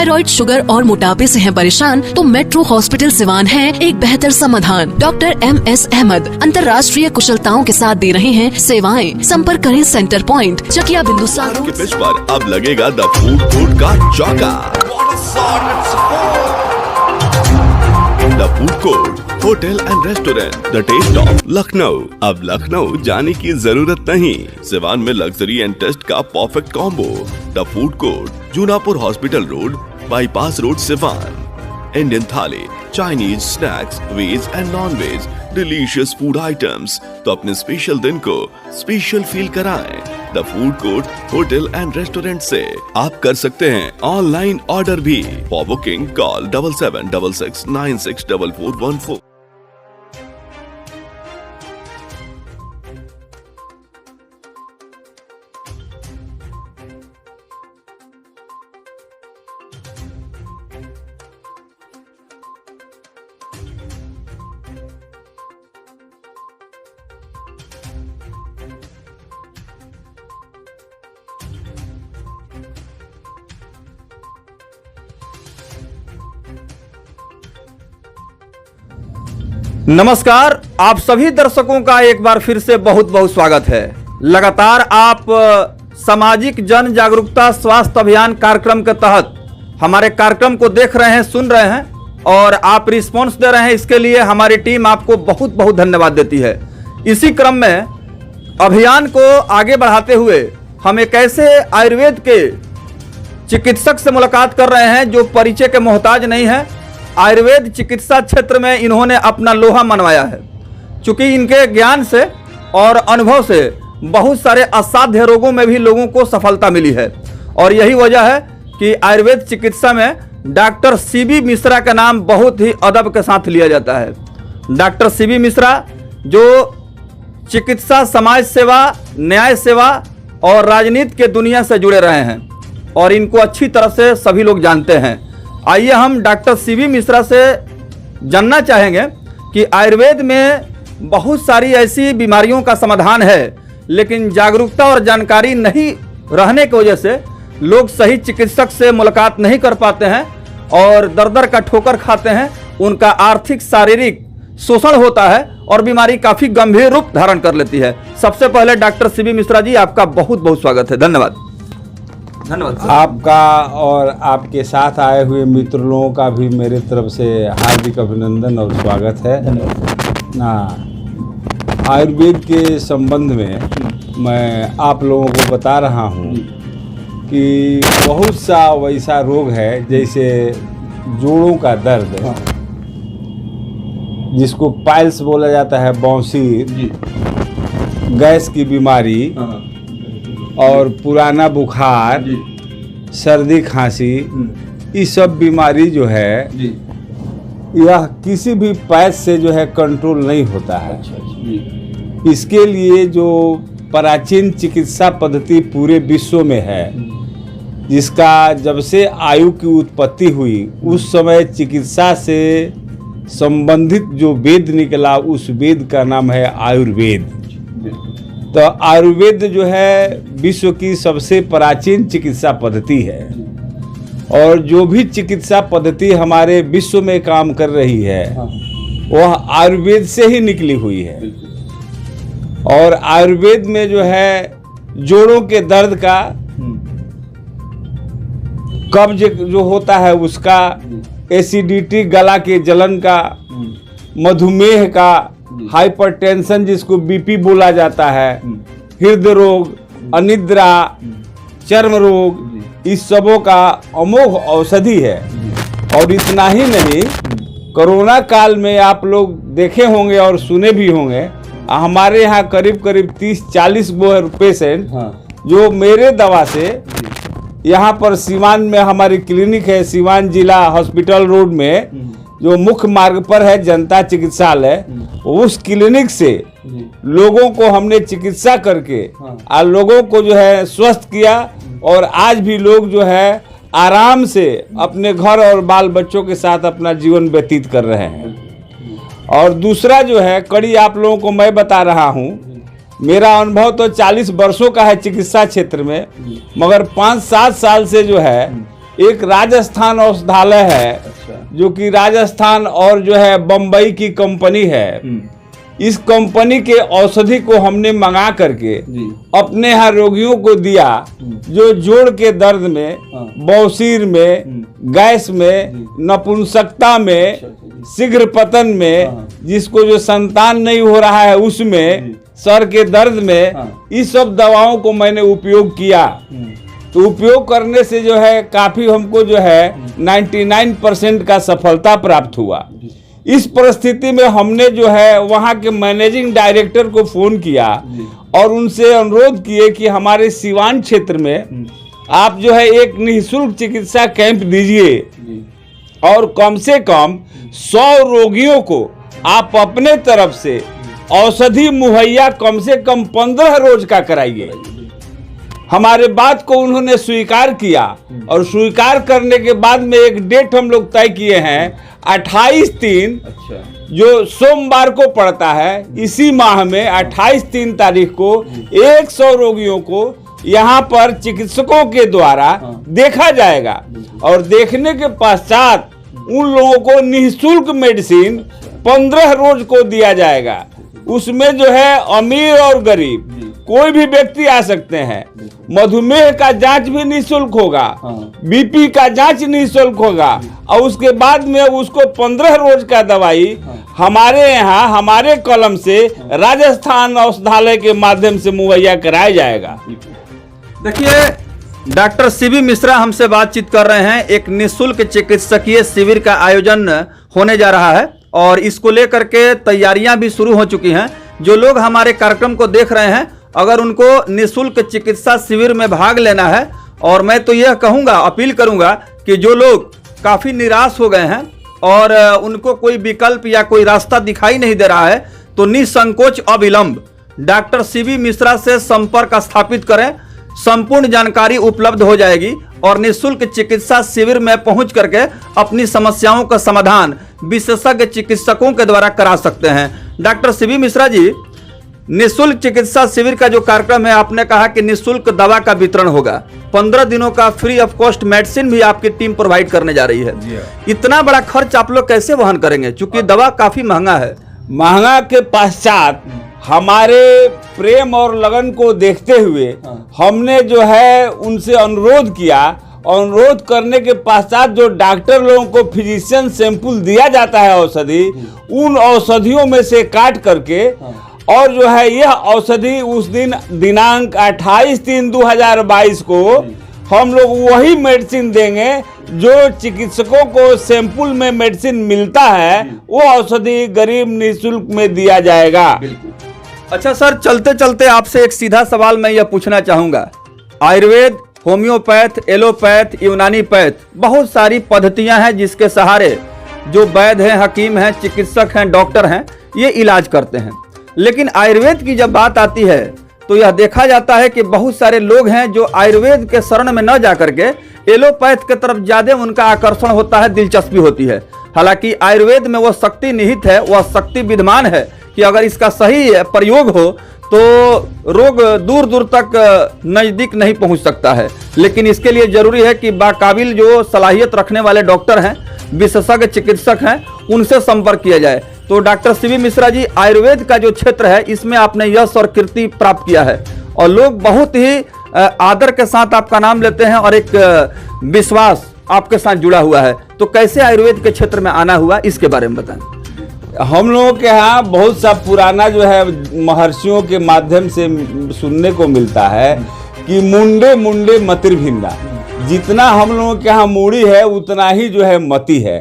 Thyroid, sugar और मोटापे से हैं परेशान तो मेट्रो हॉस्पिटल सिवान है एक बेहतर समाधान। डॉक्टर MS अहमद अंतर्राष्ट्रीय कुशलताओं के साथ दे रहे हैं सेवाएं। संपर्क करें सेंटर पॉइंट, चकिया बिंदुसार के पिच पर अब लगेगा द फूड कोर्ट का चौका। The food court hotel and restaurant, the taste of Lucknow. अब लखनऊ जाने की जरूरत नहीं, सिवान में लग्जरी एंड टेस्ट का perfect combo. The food court, Junapur hospital road, bypass road, Siwan. Indian thali, Chinese snacks, veg and non veg, delicious food items. तो अपने special दिन को स्पेशल फील कराएं। The food court hotel and restaurant से आप कर सकते हैं ऑनलाइन ऑर्डर भी। For booking call 7766964414। नमस्कार, आप सभी दर्शकों का एक बार फिर से बहुत बहुत स्वागत है। लगातार आप सामाजिक जन जागरूकता स्वास्थ्य अभियान कार्यक्रम के तहत हमारे कार्यक्रम को देख रहे हैं, सुन रहे हैं और आप रिस्पांस दे रहे हैं। इसके लिए हमारी टीम आपको बहुत बहुत धन्यवाद देती है। इसी क्रम में अभियान को आगे बढ़ाते हुए हम एक ऐसे आयुर्वेद के चिकित्सक से मुलाकात कर रहे हैं जो परिचय के मोहताज नहीं है। आयुर्वेद चिकित्सा क्षेत्र में इन्होंने अपना लोहा मनवाया है। चूंकि इनके ज्ञान से और अनुभव से बहुत सारे असाध्य रोगों में भी लोगों को सफलता मिली है और यही वजह है कि आयुर्वेद चिकित्सा में डॉक्टर CB मिश्रा का नाम बहुत ही अदब के साथ लिया जाता है। डॉक्टर CB मिश्रा जो चिकित्सा, समाज सेवा, न्याय सेवा और राजनीति के दुनिया से जुड़े रहे हैं और इनको अच्छी तरह से सभी लोग जानते हैं। आइए हम डॉक्टर CB मिश्रा से जानना चाहेंगे कि आयुर्वेद में बहुत सारी ऐसी बीमारियों का समाधान है, लेकिन जागरूकता और जानकारी नहीं रहने की वजह से लोग सही चिकित्सक से मुलाकात नहीं कर पाते हैं और दर दर का ठोकर खाते हैं। उनका आर्थिक, शारीरिक शोषण होता है और बीमारी काफ़ी गंभीर रूप धारण कर लेती है। सबसे पहले डॉक्टर CB मिश्रा जी, आपका बहुत बहुत स्वागत है। धन्यवाद। धन्यवाद आपका और आपके साथ आए हुए मित्र लोगों का भी मेरे तरफ से हार्दिक अभिनंदन और स्वागत है। ना आयुर्वेद के संबंध में मैं आप लोगों को बता रहा हूँ कि बहुत सा वैसा रोग है जैसे जोड़ों का दर्द, जिसको पाइल्स बोला जाता है, बौंसीर, गैस की बीमारी और पुराना बुखार, सर्दी, खांसी, ये सब बीमारी जो है यह किसी भी पैच से जो है कंट्रोल नहीं होता है। इसके लिए जो प्राचीन चिकित्सा पद्धति पूरे विश्व में है, जिसका जब से आयु की उत्पत्ति हुई उस समय चिकित्सा से संबंधित जो वेद निकला, उस वेद का नाम है आयुर्वेद। तो आयुर्वेद जो है विश्व की सबसे प्राचीन चिकित्सा पद्धति है और जो भी चिकित्सा पद्धति हमारे विश्व में काम कर रही है वह आयुर्वेद से ही निकली हुई है। और आयुर्वेद में जो है जोड़ों के दर्द का, कब्ज जो होता है उसका, एसिडिटी, गला के जलन का, मधुमेह का, हाइपरटेंशन जिसको BP बोला जाता है, हृदय रोग, अनिद्रा, चर्म रोग, इस सबों का अमोघ औषधि है। और इतना ही नहीं, कोरोना काल में आप लोग देखे होंगे और सुने भी होंगे, हमारे यहाँ करीब करीब 30-40 पेशेंट जो मेरे दवा से यहाँ पर सिवान में हमारी क्लिनिक है, सिवान जिला हॉस्पिटल रोड में जो मुख्य मार्ग पर है जनता चिकित्सालय, उस क्लिनिक से लोगों को हमने चिकित्सा करके लोगों को जो है स्वस्थ किया और आज भी लोग जो है आराम से अपने घर और बाल बच्चों के साथ अपना जीवन व्यतीत कर रहे हैं। और दूसरा जो है कड़ी आप लोगों को मैं बता रहा हूँ, मेरा अनुभव तो 40 वर्षों का है चिकित्सा क्षेत्र में, मगर 5-7 साल से जो है एक राजस्थान औषधालय है, जो कि राजस्थान और जो है बम्बई की कंपनी है। इस कंपनी के औषधि को हमने मंगा करके अपने यहाँ रोगियों को दिया, जो जोड़ के दर्द में, बौसीर में, गैस में, नपुंसकता में, शीघ्र पतन में, जिसको जो संतान नहीं हो रहा है उसमें, सर के दर्द में, इस सब दवाओं को मैंने उपयोग किया। तो उपयोग करने से जो है काफी हमको जो है 99% का सफलता प्राप्त हुआ। इस परिस्थिति में हमने जो है वहाँ के मैनेजिंग डायरेक्टर को फोन किया और उनसे अनुरोध किए कि हमारे सिवान क्षेत्र में आप जो है एक निःशुल्क चिकित्सा कैंप दीजिए और कम से कम 100 रोगियों को आप अपने तरफ से औषधि मुहैया कम से कम 15 रोज का कराइए। हमारे बात को उन्होंने स्वीकार किया और स्वीकार करने के बाद में एक डेट हम लोग तय किए हैं 28/3, जो सोमवार को पड़ता है। इसी माह में 28/3 तारीख को 100 रोगियों को यहाँ पर चिकित्सकों के द्वारा देखा जाएगा और देखने के पश्चात उन लोगों को निःशुल्क मेडिसिन 15 रोज को दिया जाएगा। उसमें जो है अमीर और गरीब कोई भी व्यक्ति आ सकते हैं। मधुमेह का जांच भी निःशुल्क होगा, बीपी का जांच निःशुल्क होगा और उसके बाद में उसको 15 रोज का दवाई हमारे यहाँ हमारे कलम से राजस्थान औषधालय के माध्यम से मुहैया कराया जाएगा। देखिए, डॉक्टर सीबी मिश्रा हमसे बातचीत कर रहे हैं। एक निःशुल्क चिकित्सकीय शिविर का आयोजन होने जा रहा है और इसको लेकर के तैयारियां भी शुरू हो चुकी हैं। जो लोग हमारे कार्यक्रम को देख रहे हैं, अगर उनको निःशुल्क चिकित्सा शिविर में भाग लेना है, और मैं तो यह कहूँगा, अपील करूँगा कि जो लोग काफ़ी निराश हो गए हैं और उनको कोई विकल्प या कोई रास्ता दिखाई नहीं दे रहा है, तो निसंकोच अविलंब डॉक्टर सीबी मिश्रा से संपर्क स्थापित करें। संपूर्ण जानकारी उपलब्ध हो जाएगी और निःशुल्क चिकित्सा शिविर में पहुंच करके अपनी समस्याओं का समाधान विशेषज्ञ चिकित्सकों के द्वारा करा सकते हैं। डॉक्टर सीबी मिश्रा जी, निःशुल्क चिकित्सा शिविर का जो कार्यक्रम है, आपने कहा कि निःशुल्क दवा का वितरण होगा, 15 दिनों का फ्री ऑफ कॉस्ट मेडिसिन भी आपकी टीम प्रोवाइड करने जा रही है। इतना बड़ा खर्च आप लोग कैसे वहन करेंगे, क्योंकि दवा काफी महंगा है? महंगा के पश्चात हमारे प्रेम और लगन को देखते हुए हमने जो है उनसे अनुरोध किया। अनुरोध करने के पश्चात जो डॉक्टर लोगों को फिजिशियन सैंपल दिया जाता है औषधि, उन औषधियों में से काट करके और जो है यह औषधि उस दिन दिनांक 28/3/2022 को हम लोग वही मेडिसिन देंगे जो चिकित्सकों को सैंपल में मेडिसिन मिलता है, वो औषधि गरीब निःशुल्क में दिया जाएगा। अच्छा सर, चलते चलते आपसे एक सीधा सवाल मैं यह पूछना चाहूँगा। आयुर्वेद, होम्योपैथ, एलोपैथ, यूनानी पैथ, बहुत सारी पद्धतियां हैं जिसके सहारे जो वैद्य हैं, हकीम हैं, चिकित्सक हैं, डॉक्टर हैं, ये इलाज करते हैं। लेकिन आयुर्वेद की जब बात आती है तो यह देखा जाता है कि बहुत सारे लोग हैं जो आयुर्वेद के शरण में न जा करके एलोपैथ के तरफ ज्यादा उनका आकर्षण होता है, दिलचस्पी होती है। हालांकि आयुर्वेद में वह शक्ति निहित है, वह शक्ति विद्यमान है कि अगर इसका सही प्रयोग हो तो रोग दूर दूर तक नज़दीक नहीं पहुंच सकता है। लेकिन इसके लिए जरूरी है कि बाकाबिल जो सलाहियत रखने वाले डॉक्टर हैं, विशेषज्ञ चिकित्सक हैं, उनसे संपर्क किया जाए। तो डॉक्टर सीबी मिश्रा जी, आयुर्वेद का जो क्षेत्र है इसमें आपने यश और कीर्ति प्राप्त किया है और लोग बहुत ही आदर के साथ आपका नाम लेते हैं और एक विश्वास आपके साथ जुड़ा हुआ है। तो कैसे आयुर्वेद के क्षेत्र में आना हुआ, इसके बारे में बताएं। हम लोगों के यहाँ बहुत सा पुराना जो है महर्षियों के माध्यम से सुनने को मिलता है कि मुंडे मुंडे मतिर भिंडा, जितना हम लोगों के यहाँ मूड़ी है उतना ही जो है मति है।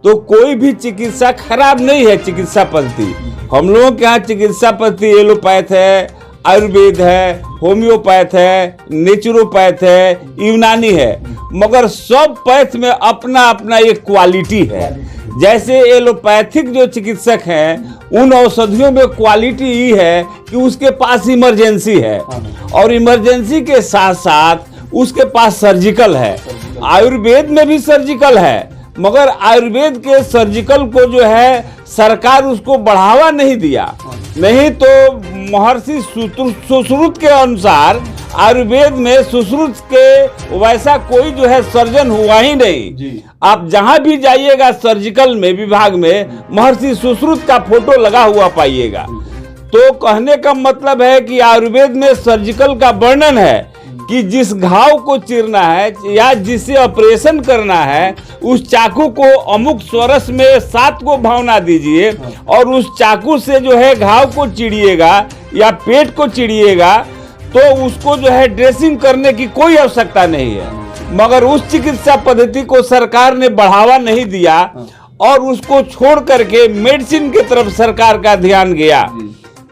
तो कोई भी चिकित्सा खराब नहीं है। चिकित्सा पद्धति हम लोगों के यहाँ चिकित्सा पद्धति एलोपैथ है, आयुर्वेद है, होम्योपैथ है, नेचुरोपैथ है, यूनानी है, मगर सब पैथ में अपना अपना एक क्वालिटी है। जैसे एलोपैथिक जो चिकित्सक हैं, उन औषधियों में क्वालिटी ये है कि उसके पास इमरजेंसी है और इमरजेंसी के साथ साथ उसके पास सर्जिकल है। आयुर्वेद में भी सर्जिकल है, मगर आयुर्वेद के सर्जिकल को जो है सरकार उसको बढ़ावा नहीं दिया। नहीं तो महर्षि सुश्रुत के अनुसार आयुर्वेद में सुश्रुत के वैसा कोई जो है सर्जन हुआ ही नहीं। आप जहां भी जाइएगा सर्जिकल में विभाग में महर्षि सुश्रुत का फोटो लगा हुआ पाइएगा। तो कहने का मतलब है कि आयुर्वेद में सर्जिकल का वर्णन है कि जिस घाव को चीरना है या जिसे ऑपरेशन करना है उस चाकू को अमुक स्वरस में 7 को भावना दीजिए और उस चाकू से जो है घाव को चिड़िएगा या पेट को चिड़िएगा तो उसको जो है ड्रेसिंग करने की कोई आवश्यकता नहीं है। मगर उस चिकित्सा पद्धति को सरकार ने बढ़ावा नहीं दिया और उसको छोड़ करके मेडिसिन की तरफ सरकार का ध्यान गया।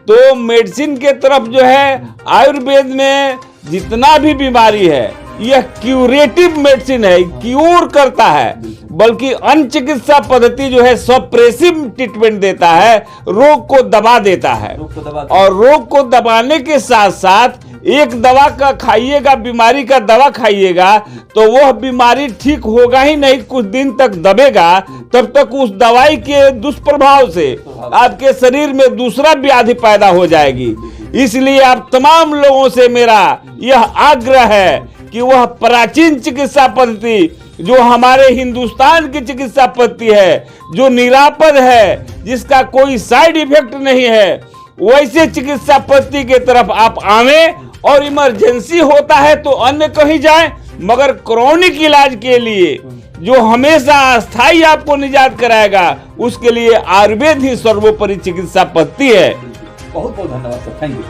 तो मेडिसिन के तरफ जो है आयुर्वेद में जितना भी बीमारी है यह क्यूरेटिव मेडिसिन है, क्यूर करता है, बल्कि अन्य चिकित्सा पद्धति जो है सप्रेसिव ट्रीटमेंट देता है, रोग को दबा देता है। और रोग को दबाने के साथ साथ एक दवा का खाइएगा, बीमारी का दवा खाइएगा तो वह बीमारी ठीक होगा ही नहीं, कुछ दिन तक दबेगा, तब तक उस दवाई के दुष्प्रभाव से आपके शरीर में दूसरा व्याधि पैदा हो जाएगी। इसलिए आप तमाम लोगों से मेरा यह आग्रह है कि वह प्राचीन चिकित्सा पद्धति जो हमारे हिंदुस्तान की चिकित्सा पद्धति है, जो निरापद है, जिसका कोई साइड इफेक्ट नहीं है, वैसे चिकित्सा पद्धति के तरफ आप आवे। और इमरजेंसी होता है तो अन्य कहीं जाए, मगर क्रॉनिक इलाज के लिए जो हमेशा अस्थायी आपको निजात कराएगा उसके लिए आयुर्वेद ही सर्वोपरि चिकित्सा पद्धति है। बहुत बहुत धन्यवाद सर, थैंक यू।